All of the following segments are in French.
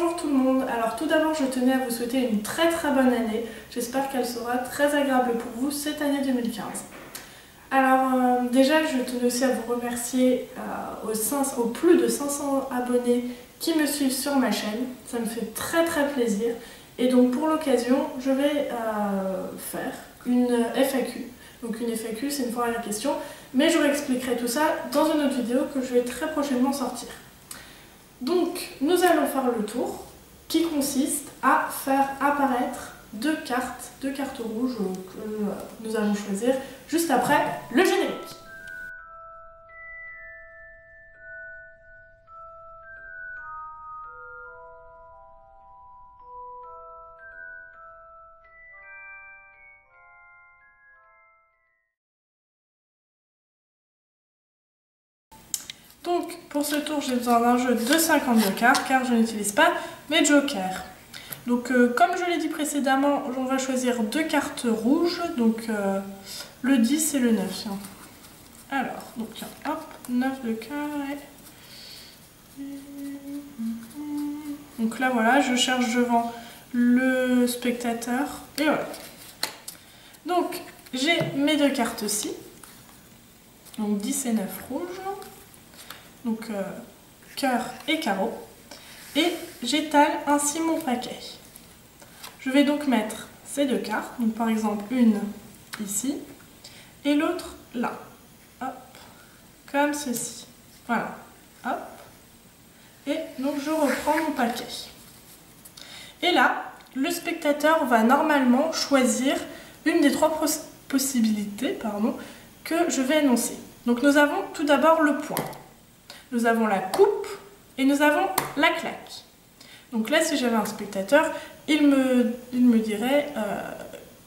bonjour tout le monde. Alors tout d'abord je tenais à vous souhaiter une très bonne année. J'espère qu'elle sera très agréable pour vous cette année 2015. Alors déjà je tenais aussi à vous remercier aux plus de 500 abonnés qui me suivent sur ma chaîne. Ça me fait très plaisir. Et donc pour l'occasion je vais faire une FAQ. Donc une FAQ c'est une fois à la question, mais je vous expliquerai tout ça dans une autre vidéo que je vais très prochainement sortir. Donc nous allons faire le tour qui consiste à faire apparaître deux cartes rouges que nous allons choisir juste après le générique. Donc pour ce tour j'ai besoin d'un jeu de 50 jokers car je n'utilise pas mes jokers. Donc comme je l'ai dit précédemment, on va choisir deux cartes rouges, donc le 10 et le 9. Tiens. Alors, donc tiens, hop, 9 de cœur et... Donc là voilà, je cherche devant le spectateur et voilà. Donc j'ai mes deux cartes-ci, donc 10 et 9 rouges. Donc cœur et carreau, et j'étale ainsi mon paquet. Je vais donc mettre ces deux cartes, donc par exemple une ici et l'autre là, hop, comme ceci, voilà, hop, et donc je reprends mon paquet. Et là, le spectateur va normalement choisir une des trois possibilités que je vais énoncer. Donc nous avons tout d'abord le point. Nous avons la coupe et nous avons la claque. Donc là, si j'avais un spectateur, il me dirait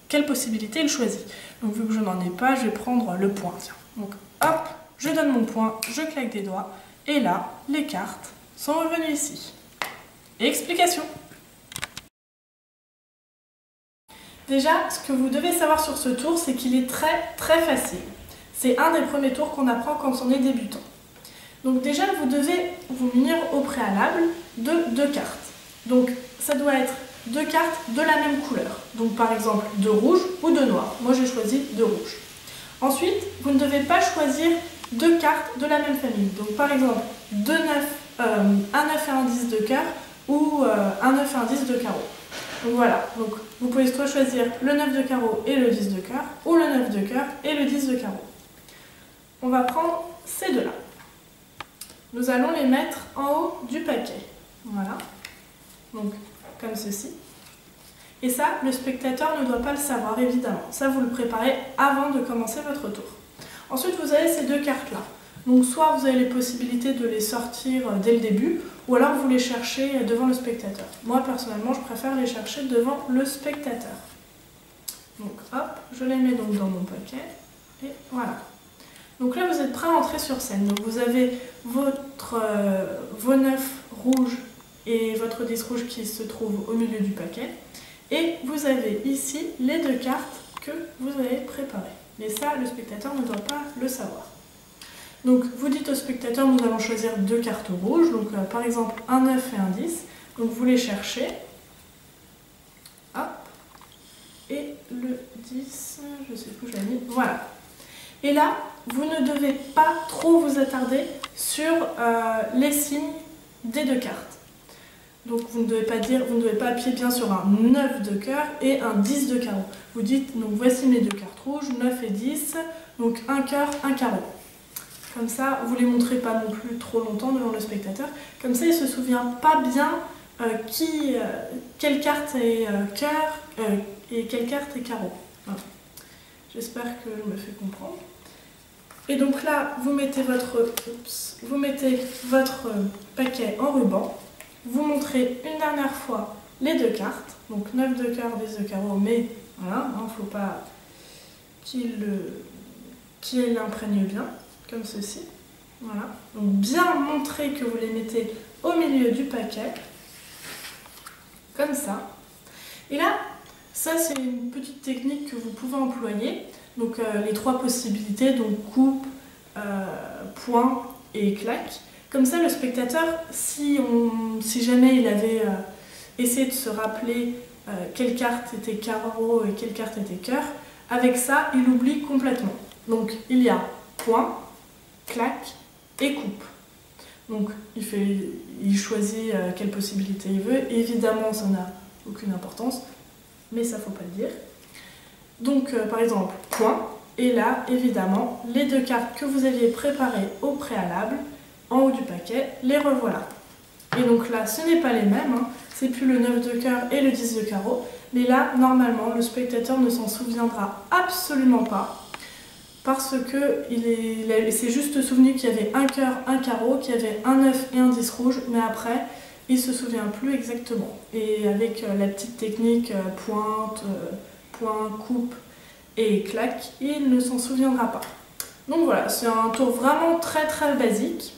quelle possibilité il choisit. Donc vu que je n'en ai pas, je vais prendre le point. Tiens. Donc hop, je donne mon point, je claque des doigts. Et là, les cartes sont revenues ici. Explication. Déjà, ce que vous devez savoir sur ce tour, c'est qu'il est très facile. C'est un des premiers tours qu'on apprend quand on est débutant. Donc déjà, vous devez vous munir au préalable de deux cartes. Donc ça doit être deux cartes de la même couleur. Donc par exemple de rouge ou de noir. Moi j'ai choisi de rouge. Ensuite, vous ne devez pas choisir deux cartes de la même famille. Donc par exemple un 9 et un 10 de cœur ou un 9 et un 10 de carreau. Donc voilà, donc vous pouvez soit choisir le 9 de carreau et le 10 de cœur ou le 9 de cœur et le 10 de carreau. On va prendre ces deux-là. Nous allons les mettre en haut du paquet. Voilà. Donc, comme ceci. Et ça, le spectateur ne doit pas le savoir, évidemment. Ça, vous le préparez avant de commencer votre tour. Ensuite, vous avez ces deux cartes-là. Donc, soit vous avez les possibilités de les sortir dès le début, ou alors vous les cherchez devant le spectateur. Moi, personnellement, je préfère les chercher devant le spectateur. Donc, hop, je les mets donc dans mon paquet. Et voilà. Donc là, vous êtes prêts à entrer sur scène. Donc vous avez vos 9 rouges et votre 10 rouge qui se trouve au milieu du paquet. Et vous avez ici les deux cartes que vous avez préparées. Mais ça, le spectateur ne doit pas le savoir. Donc vous dites au spectateur, nous allons choisir deux cartes rouges. Donc par exemple un 9 et un 10. Donc vous les cherchez. Hop. Et le 10, je ne sais plus où je l'ai mis. Voilà. Et là, vous ne devez pas trop vous attarder sur les signes des deux cartes. Donc vous ne devez pas appuyer bien sur un 9 de cœur et un 10 de carreau. Vous dites, donc voici mes deux cartes rouges, 9 et 10, donc un cœur, un carreau. Comme ça, vous ne les montrez pas non plus trop longtemps devant le spectateur. Comme ça, il ne se souvient pas bien quelle carte est cœur et quelle carte est carreau. Voilà. J'espère que je me fais comprendre. Et donc là, vous mettez votre paquet en ruban. Vous montrez une dernière fois les deux cartes. Donc 9 de cœur, 10 de carreau, mais voilà, il ne faut pas qu'il l'imprègne bien, comme ceci. Voilà. Donc bien montrer que vous les mettez au milieu du paquet, comme ça. Et là, ça c'est une petite technique que vous pouvez employer. Donc les trois possibilités, donc coupe, point et claque. Comme ça, le spectateur, si jamais il avait essayé de se rappeler quelle carte était carreau et quelle carte était cœur, avec ça, il oublie complètement. Donc, il y a point, claque et coupe. Donc, il choisit quelle possibilité il veut. Évidemment, ça n'a aucune importance, mais ça, faut pas le dire. Donc, par exemple, point. Et là, évidemment, les deux cartes que vous aviez préparées au préalable, en haut du paquet, les revoilà. Et donc là, ce n'est pas les mêmes, hein. C'est plus le 9 de cœur et le 10 de carreau, mais là, normalement, le spectateur ne s'en souviendra absolument pas, parce que il s'est juste souvenu qu'il y avait un cœur, un carreau, qu'il y avait un 9 et un 10 rouge, mais après, il ne se souvient plus exactement. Et avec la petite technique pointe, point, coupe et claque, il ne s'en souviendra pas. Donc voilà, c'est un tour vraiment très très basique.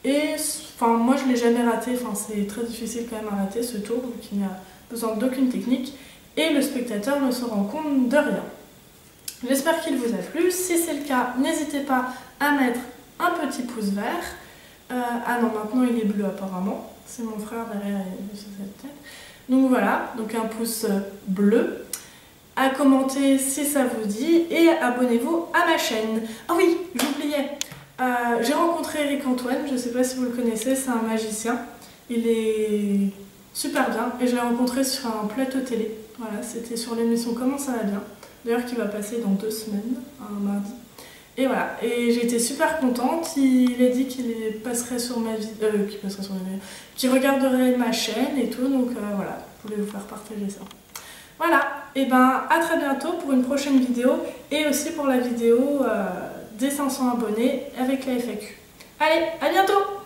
Et enfin, moi je ne l'ai jamais raté, enfin, c'est très difficile quand même à rater ce tour, donc il n'y a besoin d'aucune technique. Et le spectateur ne se rend compte de rien. J'espère qu'il vous a plu. Si c'est le cas, n'hésitez pas à mettre un petit pouce vert. Ah non, maintenant il est bleu apparemment. C'est mon frère derrière, il est sur cette tête. Donc voilà, donc un pouce bleu. À commenter si ça vous dit et abonnez-vous à ma chaîne. Ah oui, j'oubliais. J'ai rencontré Eric Antoine, je ne sais pas si vous le connaissez, c'est un magicien. Il est super bien et je l'ai rencontré sur un plateau télé. Voilà, c'était sur l'émission Comment ça va bien. D'ailleurs, qui va passer dans 2 semaines, un mardi. Et voilà, et j'ai été super contente. Il a dit qu'il passerait sur ma vidéo, qu'il regarderait ma chaîne et tout. Donc voilà, je voulais vous faire partager ça. Voilà, et ben à très bientôt pour une prochaine vidéo et aussi pour la vidéo des 500 abonnés avec la FAQ. Allez, à bientôt!